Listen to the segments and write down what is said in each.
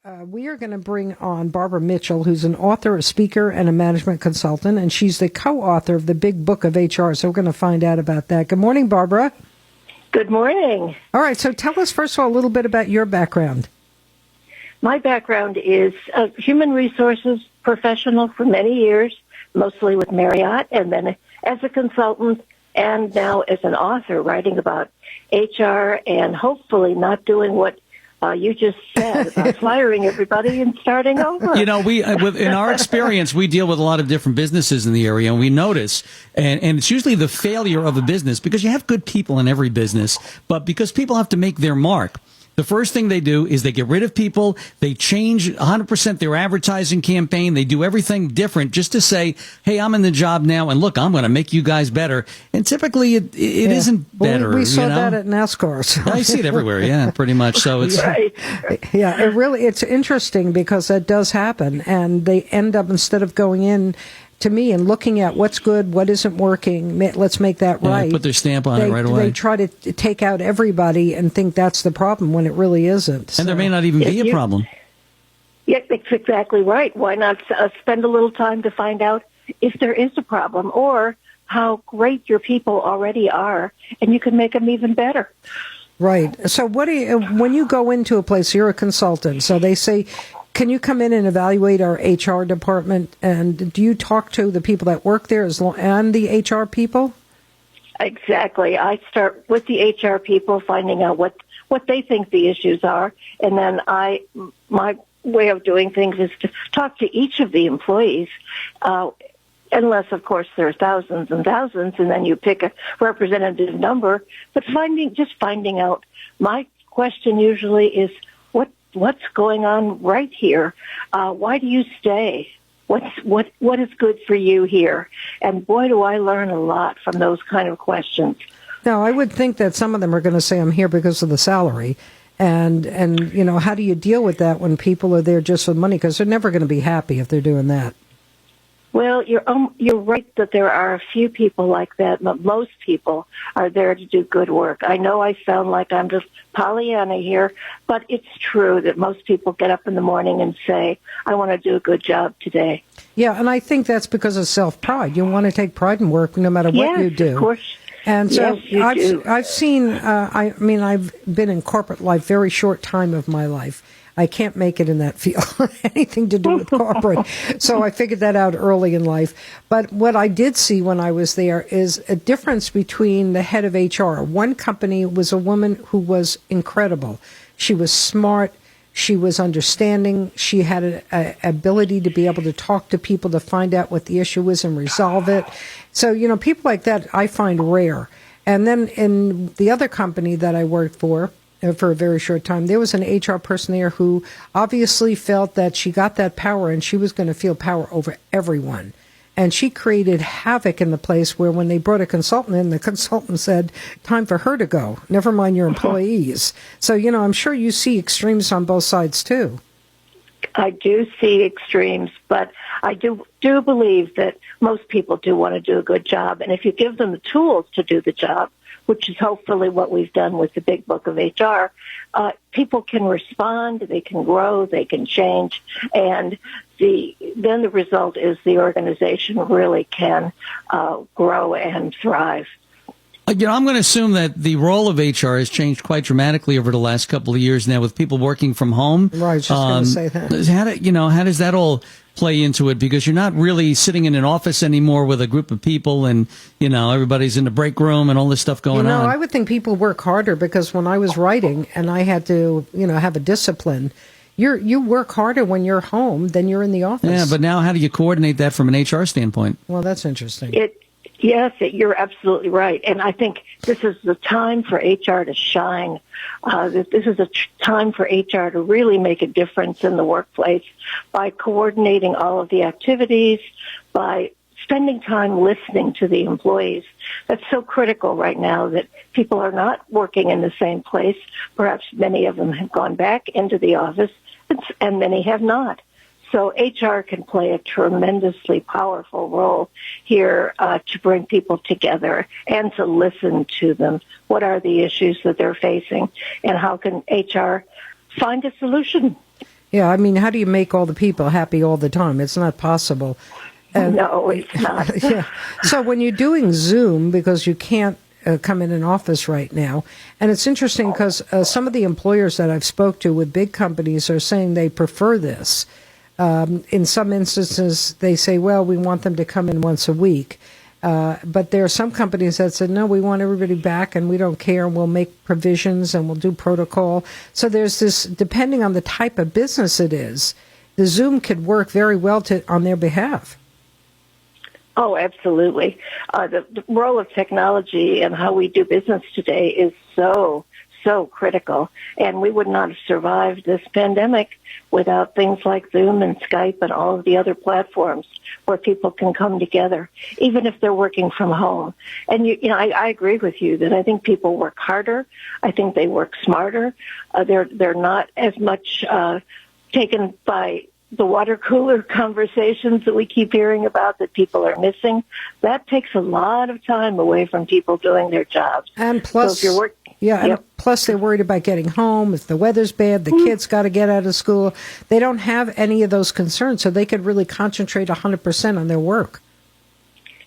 We are going to bring on Barbara Mitchell, who's an author, a speaker, and a management consultant, and she's the co-author of the Big Book of HR, so we're going to find out about that. Good morning, Barbara. Good morning. All right, so tell us, first of all, a little bit about your background. My background is a human resources professional for many years, mostly with Marriott, and then as a consultant, and now as an author writing about HR and hopefully not doing what you just said about firing everybody and starting over. You know, in our experience, we deal with a lot of different businesses in the area, and we notice, and it's usually the failure of a business, because you have good people in every business, but because people have to make their mark. The first thing they do is they get rid of people. They change 100% their advertising campaign. They do everything different just to say, hey, I'm in the job now, and look, I'm going to make you guys better. And typically it isn't better. Well, we saw that at NASCAR. So. I see it everywhere, yeah, pretty much. So it's right. Yeah, it's interesting because that does happen, and they end up, instead of going in to me and looking at what's good, what isn't working, let's make that right. Put their stamp on it right away. They try to take out everybody and think that's the problem when it really isn't. And there may not even be a problem. Yeah, that's exactly right. Why not spend a little time to find out if there is a problem or how great your people already are, and you can make them even better. Right. So when you go into a place, you're a consultant, so they say, can you come in and evaluate our HR department? And do you talk to the people that work there and the HR people? Exactly. I start with the HR people, finding out what they think the issues are, and then my way of doing things is to talk to each of the employees, unless, of course, there are thousands and thousands, and then you pick a representative number. But finding out, my question usually is, what's going on right here? Why do you stay? What is good for you here? And boy, do I learn a lot from those kind of questions. Now, I would think that some of them are going to say, I'm here because of the salary. And you know, how do you deal with that when people are there just for money? Because they're never going to be happy if they're doing that. Well, you're right that there are a few people like that, but most people are there to do good work. I know I sound like I'm just Pollyanna here, but it's true that most people get up in the morning and say, I want to do a good job today. Yeah, and I think that's because of self-pride. You want to take pride in work no matter what you do. Of course. And so yes, I've seen, I've been in corporate life, very short time of my life. I can't make it in that field, anything to do with corporate. So I figured that out early in life. But what I did see when I was there is a difference between the head of HR. One company was a woman who was incredible. She was smart. She was understanding. She had an ability to be able to talk to people to find out what the issue was and resolve it. So, you know, people like that I find rare. And then in the other company that I worked for a very short time, there was an HR person there who obviously felt that she got that power and she was going to feel power over everyone. And she created havoc in the place where when they brought a consultant in, the consultant said, time for her to go, never mind your employees. So, you know, I'm sure you see extremes on both sides too. I do see extremes, but I do believe that most people do want to do a good job. And if you give them the tools to do the job, which is hopefully what we've done with the Big Book of HR, people can respond, they can grow, they can change, and then the result is the organization really can grow and thrive. You know, I'm going to assume that the role of HR has changed quite dramatically over the last couple of years now with people working from home. Right, I was just going to say that. How does that all play into it? Because you're not really sitting in an office anymore with a group of people and, you know, everybody's in the break room and all this stuff going on. I would think people work harder because when I was writing and I had to, you know, have a discipline, you work harder when you're home than you're in the office. Yeah, but now how do you coordinate that from an HR standpoint? Well, that's interesting. Yes, you're absolutely right. And I think this is the time for HR to shine. This is a time for HR to really make a difference in the workplace by coordinating all of the activities, by spending time listening to the employees. That's so critical right now that people are not working in the same place. Perhaps many of them have gone back into the office, and many have not. So HR can play a tremendously powerful role here to bring people together and to listen to them. What are the issues that they're facing, and how can HR find a solution? Yeah, I mean, how do you make all the people happy all the time? It's not possible. And, No, it's not. yeah. So when you're doing Zoom, because you can't come in an office right now, and it's interesting because some of the employers that I've spoke to with big companies are saying they prefer this. In some instances, they say, well, we want them to come in once a week. But there are some companies that said, no, we want everybody back and we don't care and we'll make provisions and we'll do protocol. So there's this, depending on the type of business it is, the Zoom could work very well on their behalf. Oh, absolutely. The role of technology and how we do business today is so critical. And we would not have survived this pandemic without things like Zoom and Skype and all of the other platforms where people can come together, even if they're working from home. And, I agree with you that I think people work harder. I think they work smarter. They're not as much taken by the water cooler conversations that we keep hearing about that people are missing. That takes a lot of time away from people doing their jobs. And plus, so if you're and plus they're worried about getting home. If the weather's bad, the kids got to get out of school. They don't have any of those concerns, so they could really concentrate 100% on their work.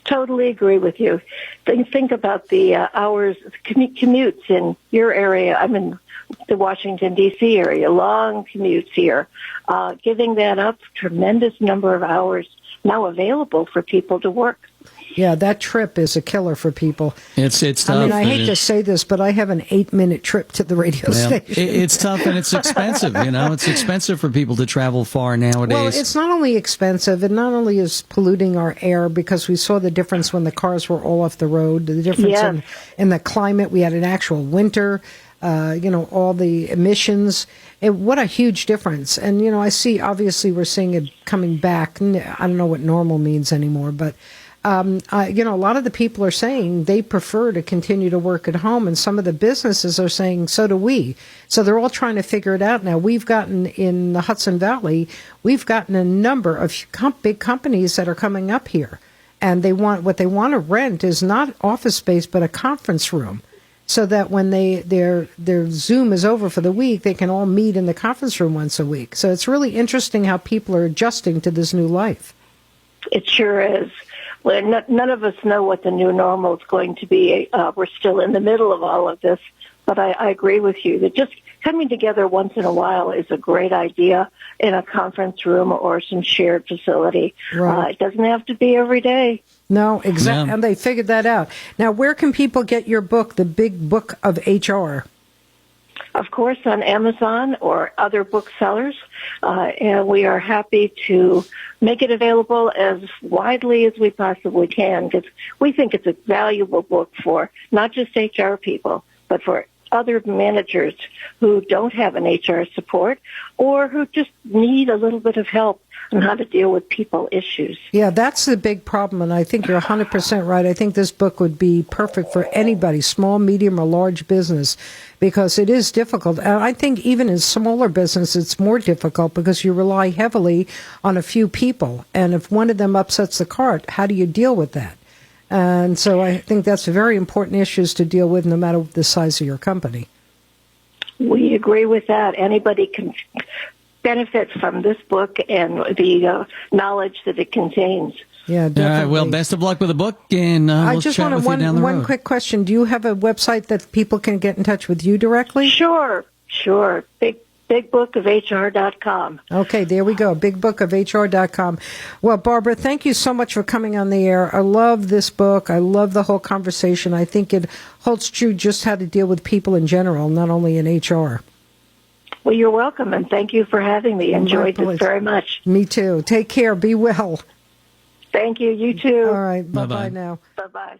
Totally agree with you. Think about the hours, commutes in your area. I'm in the Washington, D.C. area, long commutes here. Giving that up, tremendous number of hours now available for people to work. Yeah, that trip is a killer for people. It's tough. I mean, I hate to say this, but I have an 8-minute trip to the radio station. It's tough and it's expensive. It's expensive for people to travel far nowadays. Well, it's not only expensive, and not only is polluting our air, because we saw the difference when the cars were all off the road, the difference in the climate. We had an actual winter. All the emissions. What a huge difference. And, I see, obviously, we're seeing it coming back. I don't know what normal means anymore, but, a lot of the people are saying they prefer to continue to work at home, and some of the businesses are saying, so do we. So they're all trying to figure it out now. We've gotten, in the Hudson Valley, we've gotten a number of big companies that are coming up here, and what they want to rent is not office space, but a conference room. So that when their Zoom is over for the week, they can all meet in the conference room once a week. So it's really interesting how people are adjusting to this new life. It sure is. Well, none of us know what the new normal is going to be. We're still in the middle of all of this. But I agree with you that just coming together once in a while is a great idea in a conference room or some shared facility. Right. It doesn't have to be every day. No, exactly. Yeah. And they figured that out. Now, where can people get your book, The Big Book of HR? Of course, on Amazon or other booksellers. And we are happy to make it available as widely as we possibly can, because we think it's a valuable book for not just HR people, but for other managers who don't have an HR support or who just need a little bit of help on how to deal with people issues. Yeah, that's the big problem, and I think you're 100% right. I think this book would be perfect for anybody, small, medium, or large business, because it is difficult. And I think even in smaller business, it's more difficult because you rely heavily on a few people, and if one of them upsets the cart, how do you deal with that? And so I think that's very important issues to deal with no matter the size of your company. We agree with that. Anybody can benefit from this book and the knowledge that it contains. Yeah, definitely. All right, well, best of luck with the book, and I we'll just chat wanted with you down the road. one quick question. Do you have a website that people can get in touch with you directly? Sure. BigBookofHR.com. Okay, there we go. BigBookofHR.com. Well, Barbara, thank you so much for coming on the air. I love this book. I love the whole conversation. I think it holds true just how to deal with people in general, not only in HR. Well, you're welcome, and thank you for having me. Enjoyed this very much. Me too. Take care. Be well. Thank you. You too. All right. Bye-bye Bye-bye. now. Bye-bye.